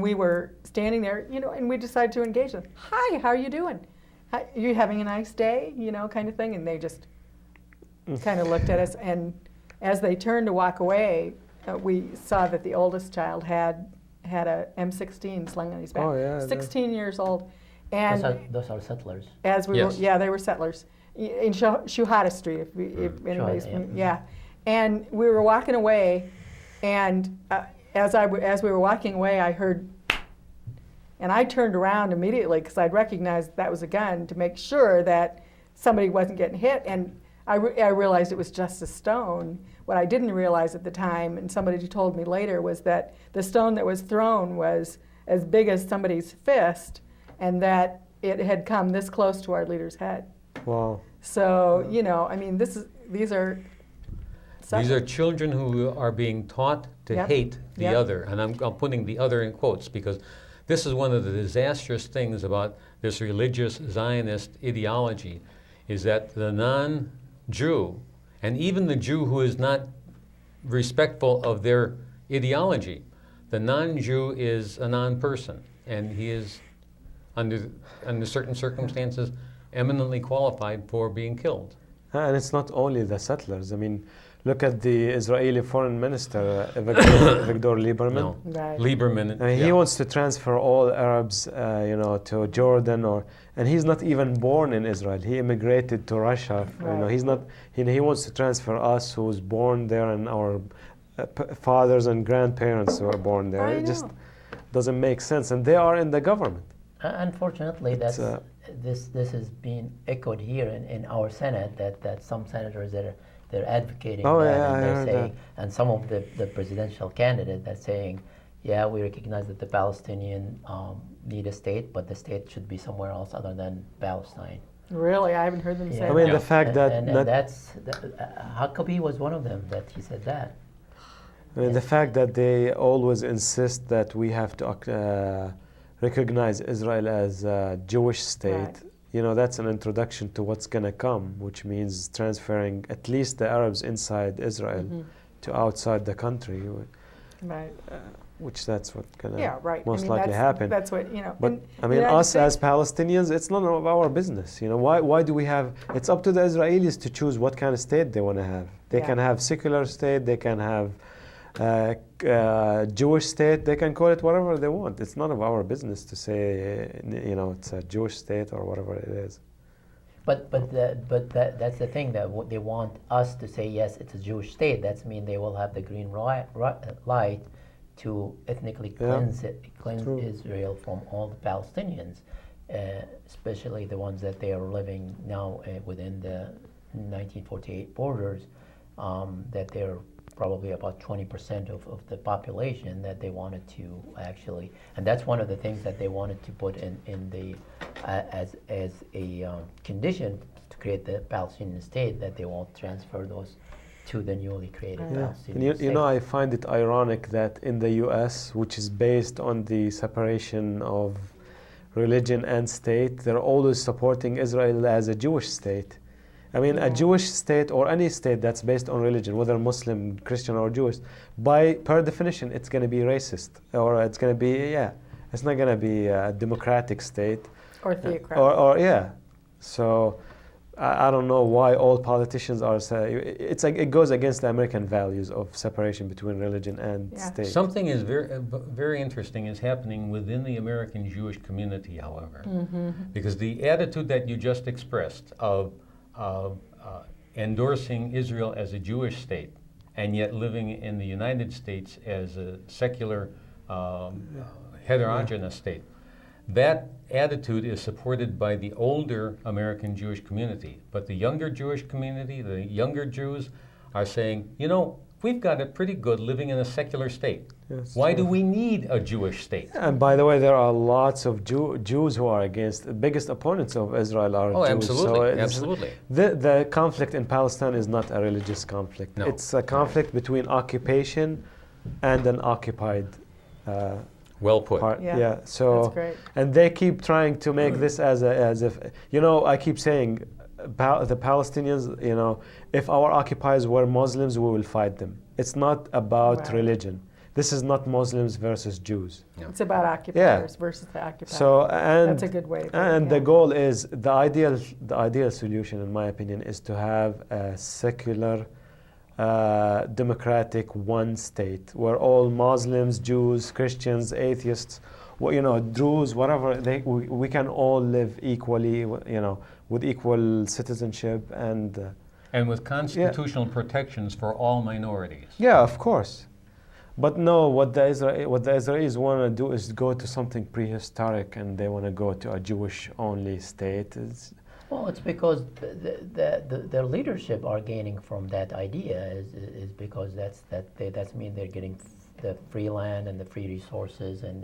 we were standing there, and we decided to engage them. "Hi, how are you doing? Are you having a nice day?" Kind of thing. And they just kind of looked at us. And as they turned to walk away, we saw that the oldest child had a M16 slung on his back. 16 years old. And those are settlers. As we were, they were settlers in Shuhada Street. If anybody's, And we were walking away, and as we were walking away, I heard, and I turned around immediately because I'd recognized that was a gun to make sure that somebody wasn't getting hit. And I realized it was just a stone. What I didn't realize at the time, and somebody told me later, was that the stone that was thrown was as big as somebody's fist, and that it had come this close to our leader's head. Wow. So, these are children who are being taught to hate the other. And I'm putting the other in quotes because this is one of the disastrous things about this religious Zionist ideology, is that the non-Jew, and even the Jew who is not respectful of their ideology, The non-Jew is a non-person, and he is, under certain circumstances, eminently qualified for being killed. And it's not only the settlers. I mean, look at the Israeli foreign minister, Victor Lieberman. No, Right. Lieberman. I mean, he wants to transfer all Arabs, to Jordan, and he's not even born in Israel. He immigrated to Russia. Right. He's not. He wants to transfer us, who's born there, and our fathers and grandparents who are born there. I It just know. doesn't make sense, and they are in the government. Unfortunately, It's, this is being echoed here in our Senate, that some senators they're advocating Oh, that, yeah, I and they're heard saying, and some of the presidential candidate that's saying, yeah, we recognize that the Palestinian need a state, but the state should be somewhere else other than Palestine. Really, I haven't heard them say Yeah. I mean, that. the fact that and not- that's Huckabee was one of them that he said that. I mean, the fact that they always insist that we have to recognize Israel as a Jewish state, Right. That's an introduction to what's going to come, which means transferring at least the Arabs inside Israel to outside the country, Right. which that's what's going to Yeah, right. most I mean, likely that's, happen. That's what, But in I mean, United us States- as Palestinians, it's none of our business. Why do we have? It's up to the Israelis to choose what kind of state they want to have. They Yeah. can have secular state. They can have Jewish state. They can call it whatever they want. It's none of our business to say, it's a Jewish state or whatever it is. But that's the thing, that they want us to say, yes, it's a Jewish state. That's mean they will have the green light to ethnically cleanse True. Israel from all the Palestinians, especially the ones that they are living now within the 1948 borders, that they're probably about 20% of the population that they wanted to actually, and that's one of the things that they wanted to put in the as a condition to create the Palestinian state, that they won't transfer those to the newly created Yeah. Palestinian And state. I find it ironic that in the U.S., which is based on the separation of religion and state, they're always supporting Israel as a Jewish state. I mean, Yeah. a Jewish state or any state that's based on religion, whether Muslim, Christian, or Jewish, per definition, it's going to be racist, or it's going to be, it's not going to be a democratic state. or theocratic. So I don't know why all politicians are saying, it goes against the American values of separation between religion and Yeah. state. Something is very interesting is happening within the American Jewish community, however, because the attitude that you just expressed of endorsing Israel as a Jewish state and yet living in the United States as a secular, heterogeneous state, that attitude is supported by the older American Jewish community. But the younger Jewish community, the younger Jews, are saying, we've got it pretty good living in a secular state. Yes, Why true. do we need a Jewish state? And by the way, there are lots of Jews who are against. The biggest opponents of Israel are Oh, Jews. absolutely, So it's- absolutely. The conflict in Palestine is not a religious conflict. No. It's a conflict between occupation and an occupied Well put. part. Yeah. So, That's great. and they keep trying to make this as if, I keep saying, the Palestinians, if our occupiers were Muslims, we will fight them. It's not about Right. religion. This is not Muslims versus Jews. It's about occupiers versus the occupied. So, and That's a good way to put it, And the yeah. goal is the ideal solution, in my opinion, is to have a secular, democratic one state where all Muslims, Jews, Christians, atheists, Druze, whatever, we can all live equally, with equal citizenship and. And with constitutional protections for all minorities. Yeah, of course. But no, what the Israelis want to do is go to something prehistoric, and they want to go to a Jewish-only state. Well, it's because their leadership are gaining from that idea is because that's mean they're getting the free land and the free resources, and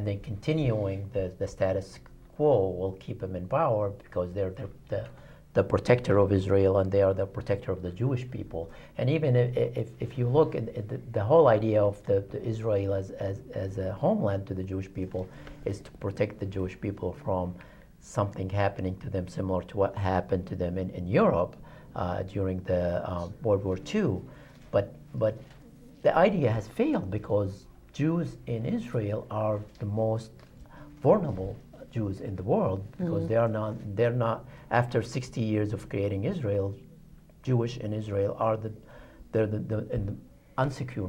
then continuing the status quo will keep them in power because they're the protector of Israel, and they are the protector of the Jewish people. And even if you look at the whole idea of the Israel as a homeland to the Jewish people is to protect the Jewish people from something happening to them similar to what happened to them in Europe during the World War II. But the idea has failed because Jews in Israel are the most vulnerable Jews in the world because they're not after 60 years of creating Israel, Jewish in Israel are the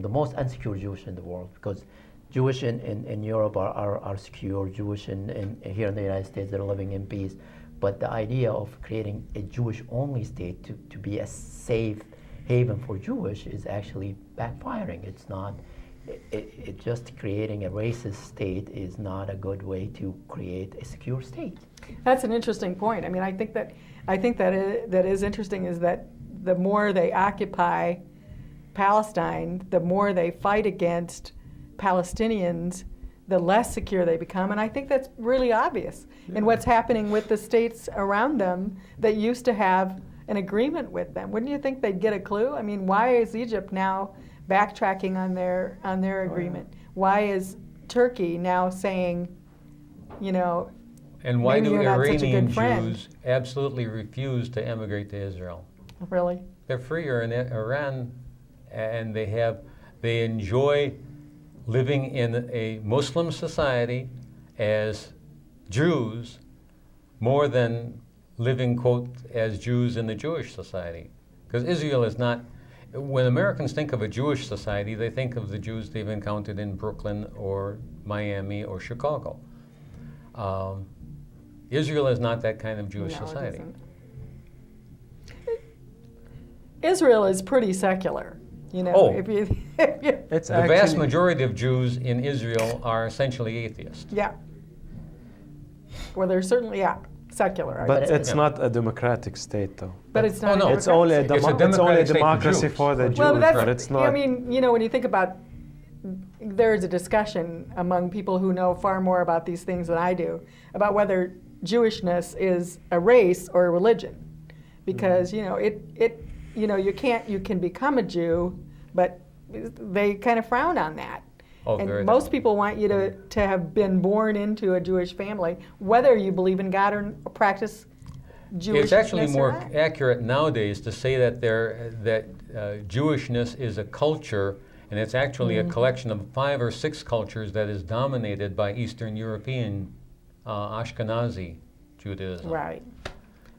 most unsecure Jewish in the world, because Jewish in Europe are secure, Jewish in here in the United States they're living in peace. But the idea of creating a Jewish-only state to be a safe haven for Jewish is actually backfiring. It's not. It just creating a racist state is not a good way to create a secure state. That's an interesting point. I mean, I think that is interesting is that the more they occupy Palestine, the more they fight against Palestinians, the less secure they become. And I think that's really obvious in what's happening with the states around them that used to have an agreement with them. Wouldn't you think they'd get a clue? I mean, why is Egypt now backtracking on their agreement? Why is Turkey now saying, you know, And why maybe do you're not such a Iranian good friend? Jews absolutely refuse to emigrate to Israel? Really? They're freer in Iran, and they enjoy living in a Muslim society as Jews more than living, quote, as Jews in the Jewish society. Because Israel is not, when Americans think of a Jewish society, they think of the Jews they've encountered in Brooklyn or Miami or Chicago. Israel is not that kind of Jewish No, it society. isn't. Israel is pretty secular, you know. Oh. If you, It's The actually, vast majority of Jews in Israel are essentially atheists. yeah. Well, they're certainly secular. I but guess. it's Yeah. not a democratic state, though. But it's Oh, not. no. a It's only a, democratic It's a it's only a democratic state for democracy Jews. for the Jews, Well, that's, but it's not. I mean, you know, when you think about, there's a discussion among people who know far more about these things than I do about whether Jewishness is a race or a religion, because you know you can become a Jew, but they kind of frown on that. Oh, very And most people want you to have been born into a Jewish family, whether you believe in God or practice Jewishness. It's actually or more not. accurate nowadays to say that Jewishness is a culture, and it's actually a collection of 5 or 6 cultures that is dominated by Eastern European Ashkenazi Judaism. Right,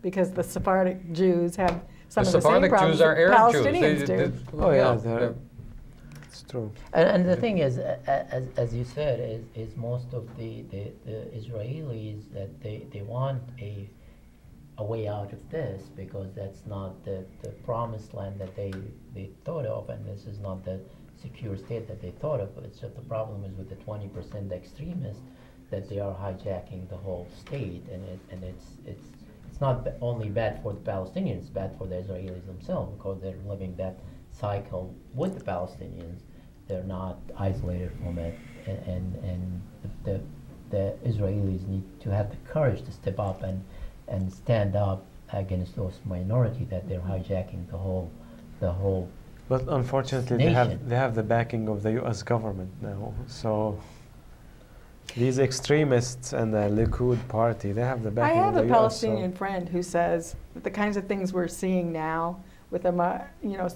because the Sephardic Jews have some The of the same Sephardic problems Jews are that Arab Jews. Palestinians do. Oh, yeah, they're- It's true. And the thing is, as you said, is most of the Israelis that they want a way out of this, because that's not the promised land that they thought of, and this is not the secure state that they thought of. It's just the problem is with the 20% extremists that they are hijacking the whole state, and it's not only bad for the Palestinians, it's bad for the Israelis themselves, because they're living that cycle with the Palestinians. They're not isolated from it, and the Israelis need to have the courage to step up and stand up against those minority that they're hijacking the whole. But unfortunately, Nation. they have the backing of the U.S. government now. So these extremists and the Likud party, they have the I backing have of a the Palestinian U.S. friend who says that the kinds of things we're seeing now, with the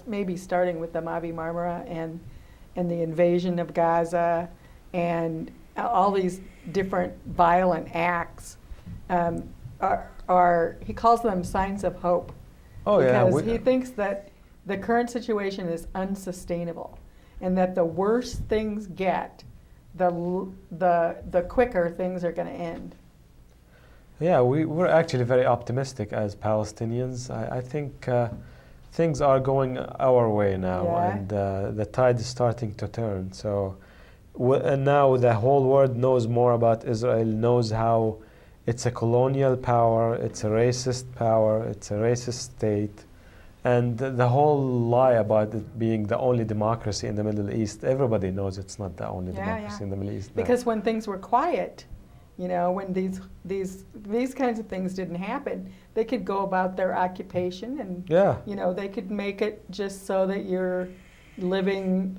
maybe starting with the Mavi Marmara and the invasion of Gaza and all these different violent acts, are he calls them signs of hope. Oh yeah, Because he thinks that the current situation is unsustainable, and that the worse things get, the quicker things are going to end. yeah, we're actually very optimistic as Palestinians. I think things are going our way now, Yeah. and the tide is starting to turn. So, and now the whole world knows more about Israel, knows how it's a colonial power, it's a racist power, it's a racist state, and the whole lie about it being the only democracy in the Middle East, everybody knows it's not the only Yeah, democracy yeah. in the Middle East. now. Because when things were quiet, you know, when these kinds of things didn't happen, they could go about their occupation, and Yeah. you know, they could make it just so that you're living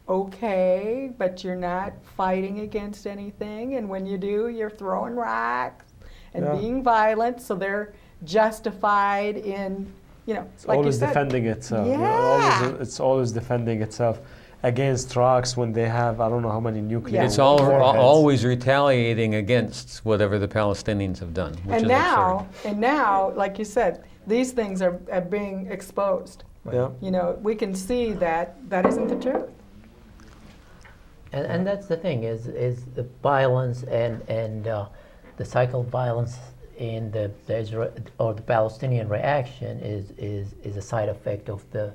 okay, but you're not fighting against anything, and when you do, you're throwing rocks and Yeah. being violent, so they're justified in, you know, It's like always you said, defending itself. Yeah. It's always defending itself. against rocks when they have I don't know how many nuclear Yeah. It's all, warheads. always retaliating against whatever the Palestinians have done, which And is now, absurd. and now, like you said, these things are being exposed. Yeah. You know, we can see that that isn't the truth. And that's the thing is the violence and the cycle of violence in the Israel or the Palestinian reaction is a side effect of the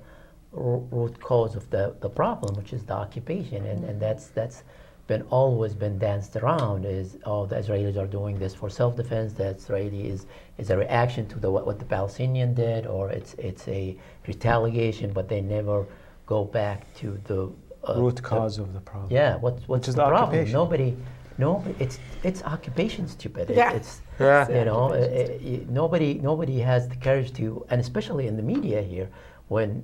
root cause of the problem, which is the occupation, and that's been always been danced around. Is the Israelis are doing this for self-defense. The Israeli is a reaction to what the Palestinian did, or it's a retaliation, but they never go back to the Root cause of the problem. Yeah, what's is the the problem? occupation. Nobody, it's occupation, stupid. Yeah. It's Yeah. you know, nobody has the courage to, and especially in the media here, when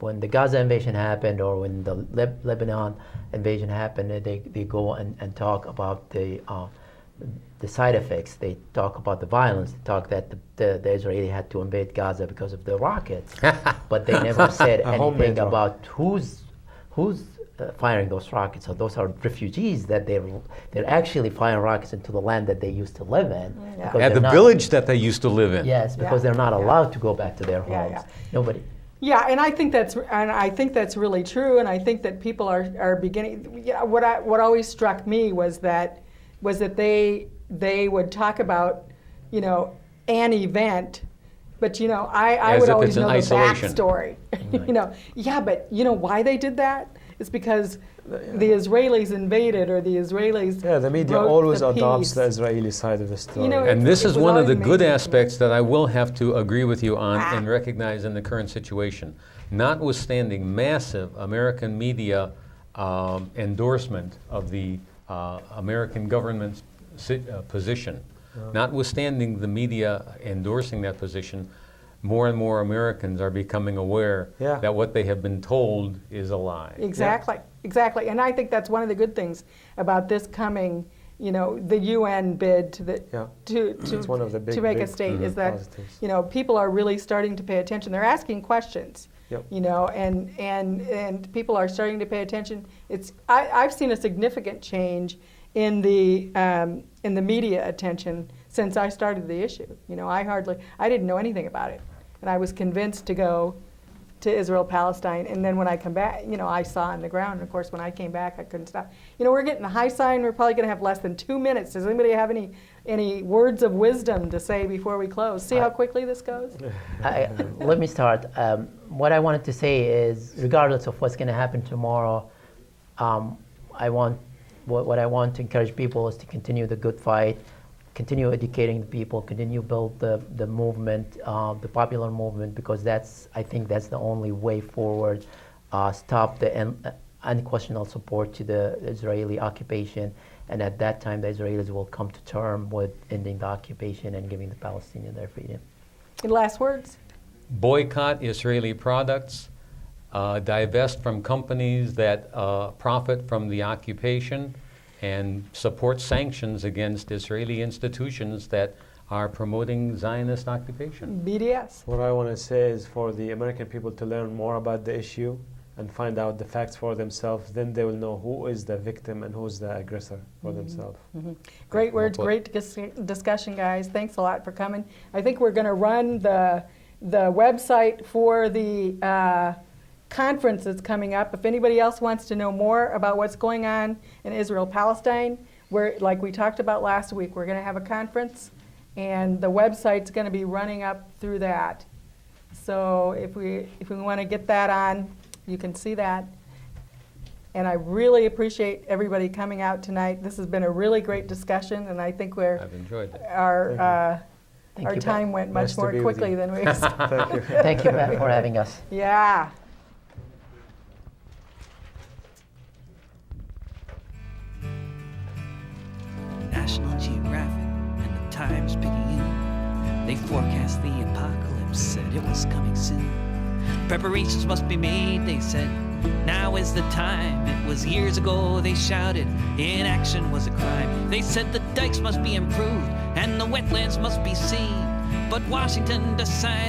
when the Gaza invasion happened or when the Lebanon invasion happened, they go and talk about the side effects. They talk about the violence. They talk that the Israeli had to invade Gaza because of the rockets, but they never said A homemade anything rocket. about who's firing those rockets. So those are refugees that they're actually firing rockets into the land that they used to live in. Yeah. because At the they're not- village that they used to live in. Yes, because Yeah. they're not Yeah. allowed to go back to their Yeah, homes. yeah. Nobody. Yeah, and I think that's really true, and I think that people are beginning. Yeah, what always struck me was that they would talk about, you know, an event, but you know I As would if always it's an know the isolation. backstory. You know, yeah, but you know why they did that? It's because the Israelis invaded, or the Israelis. Yeah, the media broke always the adopts peace. the Israeli side of the story. You know, And It this is was one of always the good amazing to me. aspects that I will have to agree with you on Ah. and recognize in the current situation. Notwithstanding massive American media endorsement of the American government's position, notwithstanding the media endorsing that position, more and more Americans are becoming aware Yeah. that what they have been told is a lie. Exactly. And I think that's one of the good things about this coming, you know, the UN bid Yeah. to It's one of the to make a big state is that, positives. you know, people are really starting to pay attention. They're asking questions. Yep. You know, and people are starting to pay attention. I've seen a significant change in the media attention since I started the issue. You know, I didn't know anything about it, and I was convinced to go to Israel, Palestine, and then when I come back, you know, I saw on the ground, and of course when I came back, I couldn't stop. You know, we're getting the high sign, we're probably gonna have less than 2 minutes. Does anybody have any words of wisdom to say before we close? See how quickly this goes? Let me start. What I wanted to say is, regardless of what's going to happen tomorrow, what I want to encourage people is to continue the good fight, continue educating the people, continue build the movement, the popular movement, because I think that's the only way forward. Stop the unquestionable support to the Israeli occupation, and at that time the Israelis will come to term with ending the occupation and giving the Palestinians their freedom. Any last words? Boycott Israeli products, divest from companies that profit from the occupation, and support sanctions against Israeli institutions that are promoting Zionist occupation. BDS. What I want to say is for the American people to learn more about the issue and find out the facts for themselves. Then they will know who is the victim and who is the aggressor for themselves. Great words, Well put. great discussion, guys. Thanks a lot for coming. I think we're going to run the website for the conference that's coming up. If anybody else wants to know more about what's going on in Israel, Palestine, like we talked about last week, we're going to have a conference, and the website's going to be running up through that. So if we want to get that on, you can see that. And I really appreciate everybody coming out tonight. This has been a really great discussion, and I think I've enjoyed it. our Thank you, time went Nice much to more be with quickly you. than we expected. Thank you. Thank you for having us. Yeah. National Geographic and the Times-Picayune. They forecast the apocalypse, said it was coming soon. Preparations must be made, they said. Now is the time. It was years ago, they shouted. Inaction was a crime. They said the dikes must be improved and the wetlands must be seen. But Washington decided